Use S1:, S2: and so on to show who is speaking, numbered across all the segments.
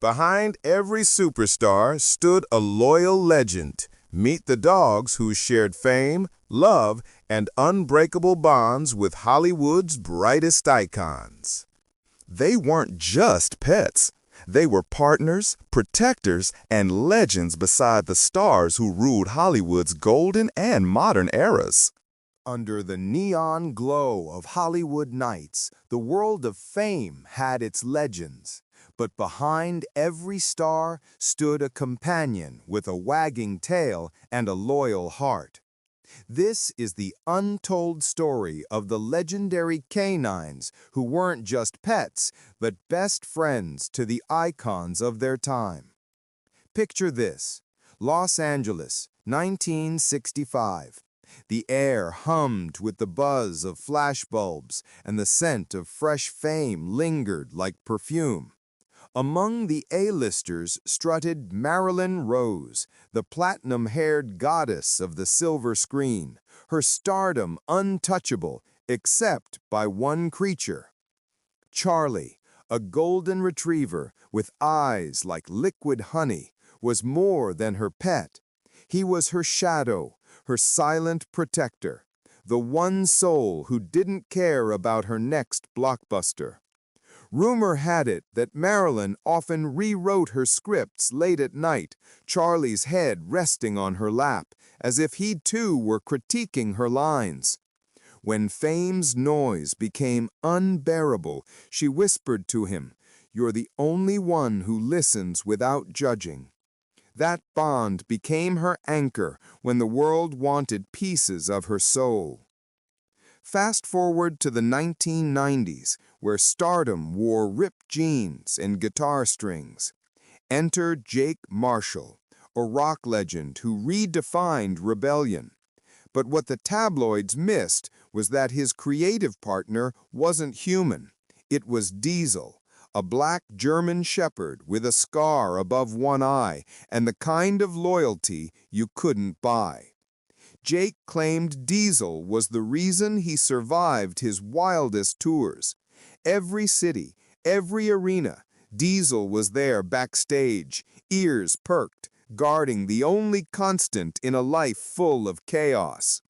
S1: Behind every superstar stood a loyal legend. Meet the dogs who shared fame, love, and unbreakable bonds with Hollywood's brightest icons. They weren't just pets. They were partners, protectors, and legends beside the stars who ruled Hollywood's golden and modern eras. Under the neon glow of Hollywood nights, the world of fame had its legends. But behind every star stood a companion with a wagging tail and a loyal heart. This is the untold story of the legendary K9s who weren't just pets, but best friends to the icons of their time. Picture this: Los Angeles, 1965. The air hummed with the buzz of flashbulbs, and the scent of fresh fame lingered like perfume. Among the A-listers strutted Marilyn Rose, the platinum-haired goddess of the silver screen, her stardom untouchable except by one creature. Charlie, a golden retriever with eyes like liquid honey, was more than her pet. He was her shadow, her silent protector, the one soul who didn't care about her next blockbuster. Rumor had it that Marilyn often rewrote her scripts late at night, Charlie's head resting on her lap, as if he too were critiquing her lines. When fame's noise became unbearable, she whispered to him, "You're the only one who listens without judging." That bond became her anchor when the world wanted pieces of her soul. Fast forward to the 1990s, where stardom wore ripped jeans and guitar strings. Enter Jake Marshall, a rock legend who redefined rebellion. But what the tabloids missed was that his creative partner wasn't human. It was Diesel, a black German shepherd with a scar above one eye and the kind of loyalty you couldn't buy. Jake claimed Diesel was the reason he survived his wildest tours. Every city, every arena, Diesel was there backstage, ears perked, guarding the only constant in a life full of chaos.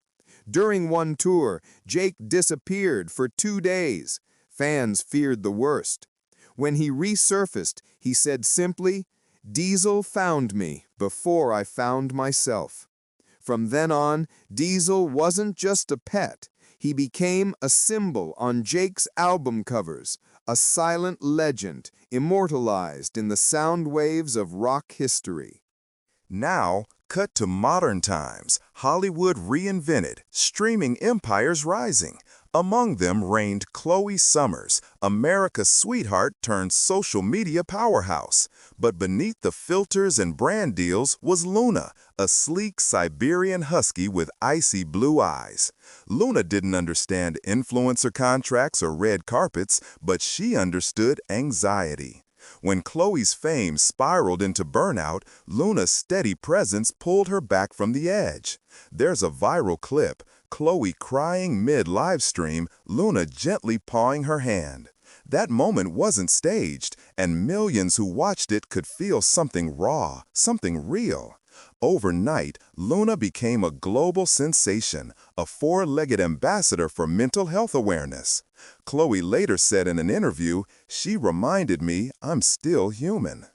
S1: During one tour, Jake disappeared for 2 days. Fans feared the worst. When he resurfaced, he said simply, "Diesel found me before I found myself." From then on, Diesel wasn't just a pet. He became a symbol on Jake's album covers, a silent legend immortalized in the sound waves of rock history. Now, cut to modern times, Hollywood reinvented, streaming empires rising. Among them reigned Chloe Summers, America's sweetheart turned social media powerhouse. But beneath the filters and brand deals was Luna, a sleek Siberian husky with icy blue eyes. Luna didn't understand influencer contracts or red carpets, but she understood anxiety. When Chloe's fame spiraled into burnout, Luna's steady presence pulled her back from the edge. There's a viral clip, Chloe crying mid-live stream, Luna gently pawing her hand. That moment wasn't staged, and millions who watched it could feel something raw, something real. Overnight, Luna became a global sensation, a four-legged ambassador for mental health awareness. Chloe later said in an interview, "She reminded me I'm still human."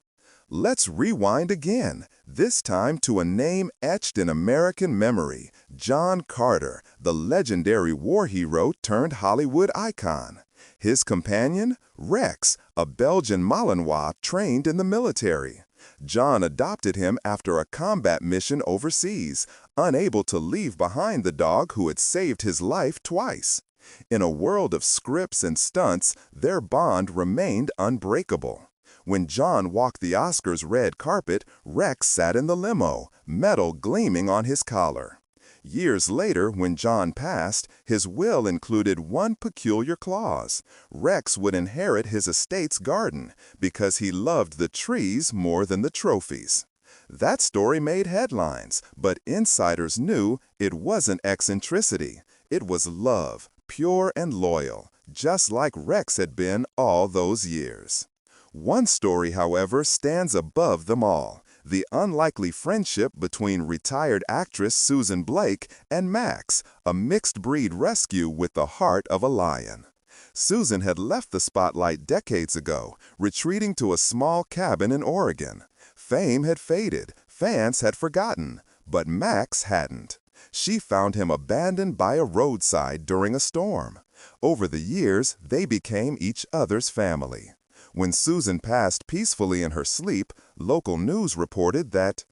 S1: Let's rewind again, this time to a name etched in American memory, John Carter, the legendary war hero turned Hollywood icon. His companion, Rex, a Belgian Malinois trained in the military. John adopted him after a combat mission overseas, unable to leave behind the dog who had saved his life twice. In a world of scripts and stunts, their bond remained unbreakable. When John walked the Oscars' red carpet, Rex sat in the limo, metal gleaming on his collar. Years later, when John passed, his will included one peculiar clause. Rex would inherit his estate's garden because he loved the trees more than the trophies. That story made headlines, but insiders knew it wasn't eccentricity. It was love, pure and loyal, just like Rex had been all those years.
S2: One story, however, stands above them all. The unlikely friendship between retired actress Susan Blake and Max, a mixed-breed rescue with the heart of a lion. Susan had left the spotlight decades ago, retreating to a small cabin in Oregon. Fame had faded, fans had forgotten, but Max hadn't. She found him abandoned by a roadside during a storm. Over the years, they became each other's family. When Susan passed peacefully in her sleep, local news reported that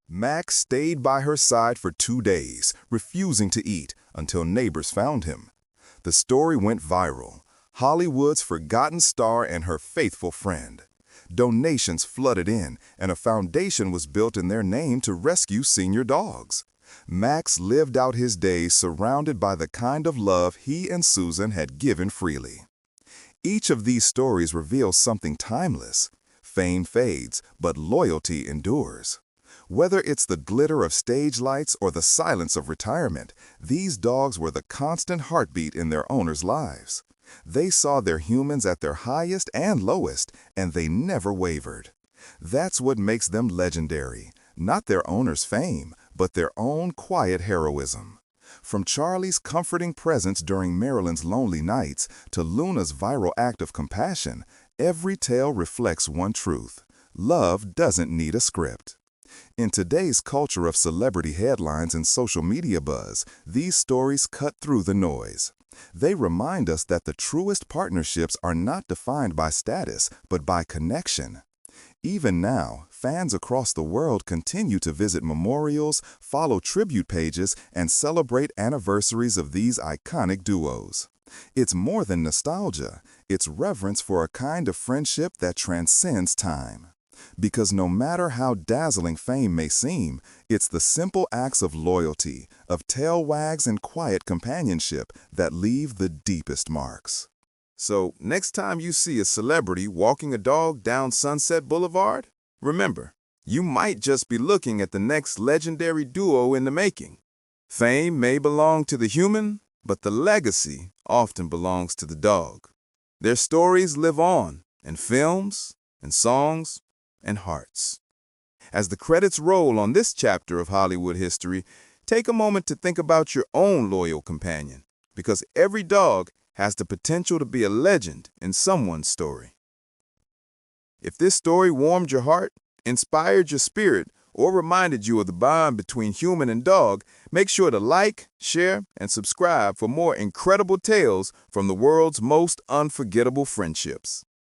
S2: Max stayed by her side for 2 days, refusing to eat, until neighbors found him. The story went viral. Hollywood's forgotten star and her faithful friend. Donations flooded in, and a foundation was built in their name to rescue senior dogs. Max lived out his days surrounded by the kind of love he and Susan had given freely. Each of these stories reveals something timeless. Fame fades, but loyalty endures. Whether it's the glitter of stage lights or the silence of retirement, these dogs were the constant heartbeat in their owners' lives. They saw their humans at their highest and lowest, and they never wavered. That's what makes them legendary, not their owner's fame, but their own quiet heroism. From Charlie's comforting presence during Marilyn's lonely nights to Luna's viral act of compassion, every tale reflects one truth: love doesn't need a script. In today's culture of celebrity headlines and social media buzz, these stories cut through the noise. They remind us that the truest partnerships are not defined by status, but by connection. Even now, fans across the world continue to visit memorials, follow tribute pages, and celebrate anniversaries of these iconic duos. It's more than nostalgia, it's reverence for a kind of friendship that transcends time. Because no matter how dazzling fame may seem, it's the simple acts of loyalty, of tail wags and quiet companionship that leave the deepest marks. So, next time you see a celebrity walking a dog down Sunset Boulevard, remember, you might just be looking at the next legendary duo in the making. Fame may belong to the human, but the legacy often belongs to the dog. Their stories live on in films, in songs, and hearts. As the credits roll on this chapter of Hollywood history, take a moment to think about your own loyal companion, because every dog has the potential to be a legend in someone's story. If this story warmed your heart, inspired your spirit, or reminded you of the bond between human and dog, make sure to like, share, and subscribe for more incredible tales from the world's most unforgettable friendships.